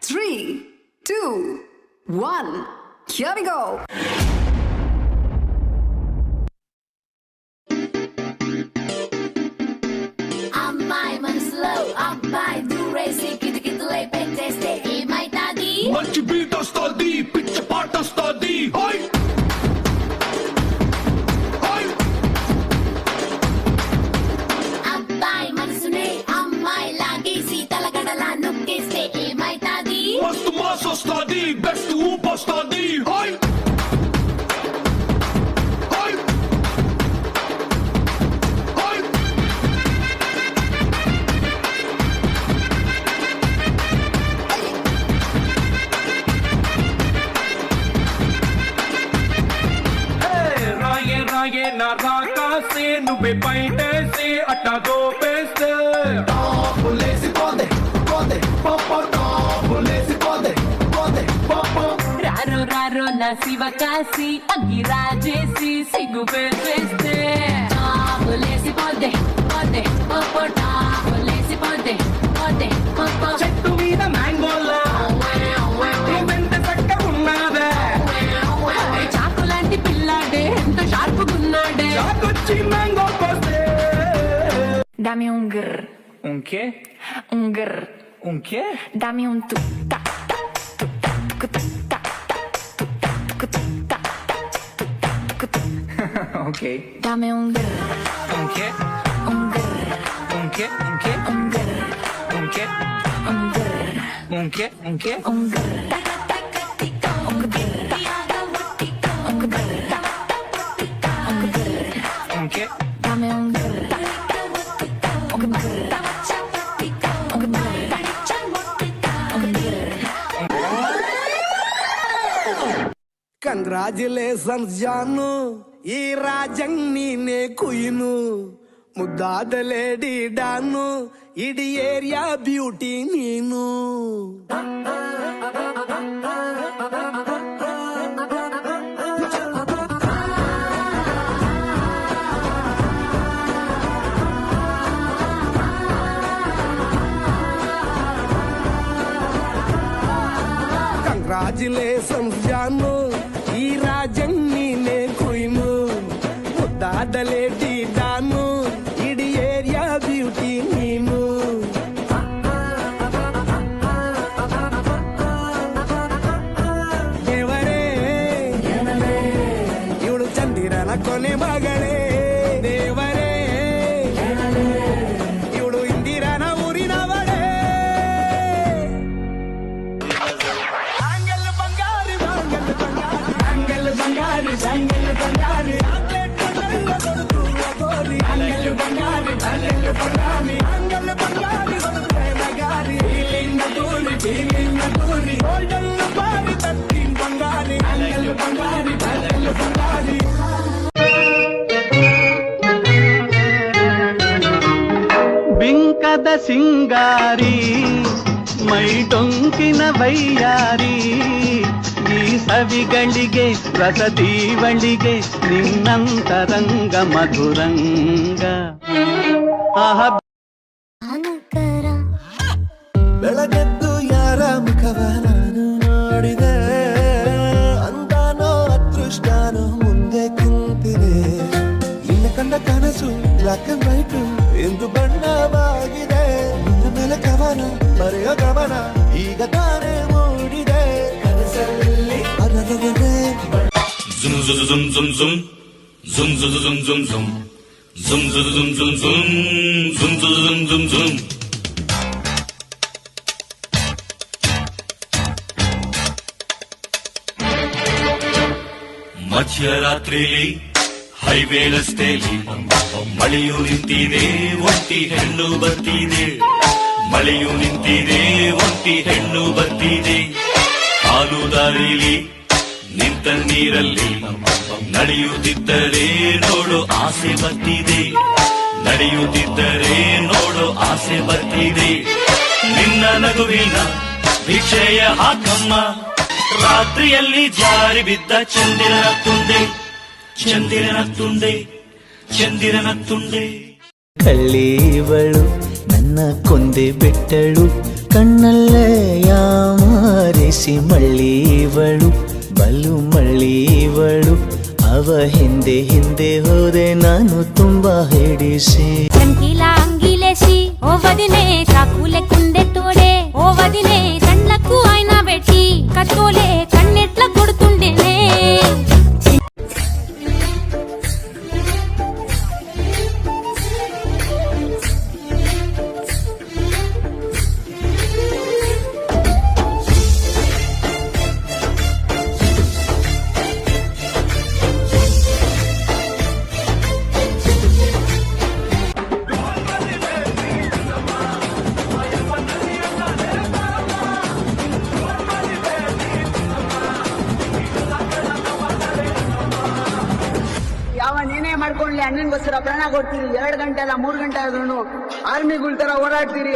3, 2, 1. Here we go. అమ్మాయి మనసులో అబ్బాయి దూరేసి కిటకిటలై పెట్టేస్తే ఏమైతాది? మంచి బీట్ వస్తుంది, పిచ్చ పాట వస్తుంది. అబ్బాయి మనసునే అమ్మాయి లాగేసి తలగడలా నొక్కేస్తే ఏమైతాది? మస్తు మాస్ వస్తుంది, బెస్ట్ ఊపు వస్తుంది. నా రాకాసే నువ్వే బయటేసి అట్టా దోపేస్తే రారో రారో నా శివకాశి అంగి రాజేసి సిగ్గు పెట్టేస్తే టాపులేసి పోతే పోతే పోపో టాపులేసి పోతే పోతే పోపో చెట్టు మీద మ్యాంగోలా నువ్వెంత చక్కగా ఉన్నావే, చాకు లాంటి పిల్లాడే ఎంత షార్పుగున్నాడే చాకొచ్చి మ్యాంగో కోస్తే. Dame un grr, Un qué? un grr. Un qué? Dame un tu ta ta tu ta tu ta tu ta tu ta tu ta tu. Ok. Dame un grr, Un qué? un grr, Un qué? Un qué? un grr, Un qué? un grr, Un qué? Un qué? un grr. Ta ta ta ta un grr ta ta un grr ta ta un grr. Un qué? Dame un grr ta ta un grr ta un grr ta un grr. Congratulations ಜಾನು, ಈ ರಾಜಂಗ್ ನೀನೆ ಕುಯ್ನು, ಮುದ್ದಾದ lady don, ಇಡೀ area beauty ನೀನು. Congratulations ಜಾನು, ಈ ರಾಜಂಗ್ ನೀನೆ ಕುಯ್ನು, ಮುದ್ದಾದ lady don, ಇಡೀ area beauty ನೀನು. ದೇವರೇ ಇವಳು ಚಂದಿರನ ಕೊನೆ ಮಗಳೇ, ದೇವರೇ ಇವಳು ಇಂದಿರನ ಊರಿನವಳೇ. ಆಂಗಲ್ ಬಂಗಾರಿ ಬಾಂಗಲ್ ಬಂಗಾರಿ, ಆಂಗಲ್ ಬಂಗಾರಿ ಜಾಂಗಲ್ ಬಂಗಾರಿ, ಚಾಕ್ಲೇಟ್ ಕಣ್ಣೆಲ್ಲ ಕೊಡುತ್ತುವ ಗೋರಿ. ಆಂಗಲ್ ಬಂಗಾರಿ ಜಾಂಗಲ್ ಬಂಗಾರಿ, ಆಂಗಲ್ ಬಂಗಾರಿ ಬರುತ್ತೆ ನಗಾರಿ, ಫೀಲಿಂಗ್ ತೂರಿ ಗೋಲ್ಡನ್ ಬಾರಿ ತತ್ತೀನ್ ಬಂಗಾರಿ. ಆಂಗಲ್ ಬಂಗಾರಿ ಜಾಂಗಲ್ ಬಂಗಾರಿ. ಬಿಂಕದ ಸಿಂಗಾರಿ ಮೈ ಟೊಂಕಿನ ವೈಯಾರಿ, ಈ ಸವಿಗಳಿಗೆ ರಸದೀವಳಿಗೆ ನಿನ್ನಂತರಂಗ ಮಧುರಂಗ. ಆಹ ಬೆಳಗೆದ್ದು ಯಾರ ಮುಖವ ನಾನು ನೋಡಿದೆ, ಅಂದಾನೋ ಅದೃಷ್ಟನೋ ಮುಂದೆ ಕುಂತಿದೆ. ನಿನ್ನ ಕಂಡ ಕನಸು ಬ್ಲಾಕ್ ಅಂಡ್ ವೈಟ್ ಎಂದು ಬಣ್ಣವಾಗಿದೆ. ನಿನ್ನ ಮೇಲೆ ಕವನ ಬರೆಯೋ ಗಮನ ಈಗ ತಾನೇ ಮೂಡಿದೆ. ಕನಸಲ್ಲಿ ಅದರವನೇ Zum zum zum zum zum zum zum zum zum zum zum zum zum zum zum zum zum zum zum. ಮಧ್ಯರಾತ್ರಿಲಿ ಹೈವೇ ರಸ್ತೆಲಿ ಮಳೆಯು ನಿಂತಿದೆ, ಒಂಟಿ ಹೆಣ್ಣು ಬರ್ತಿದೆ. ಮಳೆಯು ನಿಂತಿದೆ, ಒಂಟಿ ಹೆಣ್ಣು ಬರ್ತಿದೆ. ಹಾಲು ದಾರಿಲಿ ನಿಂತ ನೀರಲ್ಲಿ ನಡೆಯುತ್ತಿದ್ದರೆ ನೋಡು ಆಸೆ ಬರ್ತಿದೆ. ನಡೆಯುತ್ತಿದ್ದರೆ ನೋಡು ಆಸೆ ಬರ್ತಿದೆ. ನಿನ್ನ ನಗುವಿನ ಭಿಕ್ಷೆಯ ಹಾಕಮ್ಮ, ರಾತ್ರಿಯಲ್ಲಿ ಜಾರಿ ಬಿದ್ದ ಚಂದಿರನ ತುಂಡೆ, ಚಂದಿರನ ತುಂಡೆ, ಚಂದಿರನ ತುಂಡೆ. ಕಳ್ಳೀವಳು ನನ್ನ ಕೊಂದೆ ಬಿಟ್ಟಳು, ಕಣ್ಣಲ್ಲೇ ಯಾಮ ಮಳ್ಳಿವಳು ಬಲು ಮಳ್ಳಿವಳು ಅವ ಹಿಂದೆ ಹಿಂದೆ ಹೋದೆ ನಾನು ತುಂಬಾ ಹಿಡಿಸಿ ಚಂಕೀಲಾ ಅಂಗಿಲೇಸಿ ಓ ವದಿನೆ ಚಾಕುಲೆ ಕುಂದೆ ತೋಡೆ ఓ వదిలే కళ్ళకు అయినా పెట్టి కత్తోలే కన్నెట్ల కొడుతుండేనే ಯಾವ ನೀನೇ ಮಾಡ್ಕೊಂಡ್ಲಿ ಅಣ್ಣನಿಗೋಸ್ಕರ ಪ್ರಾಣ ಕೊಡ್ತೀರಿ 2 ಗಂಟೆ ಅಲ್ಲ 3 ಗಂಟೆ ಆದ್ರೂ ಆರ್ಮಿಗಳ ತರ ಓಡಾಡ್ತೀರಿ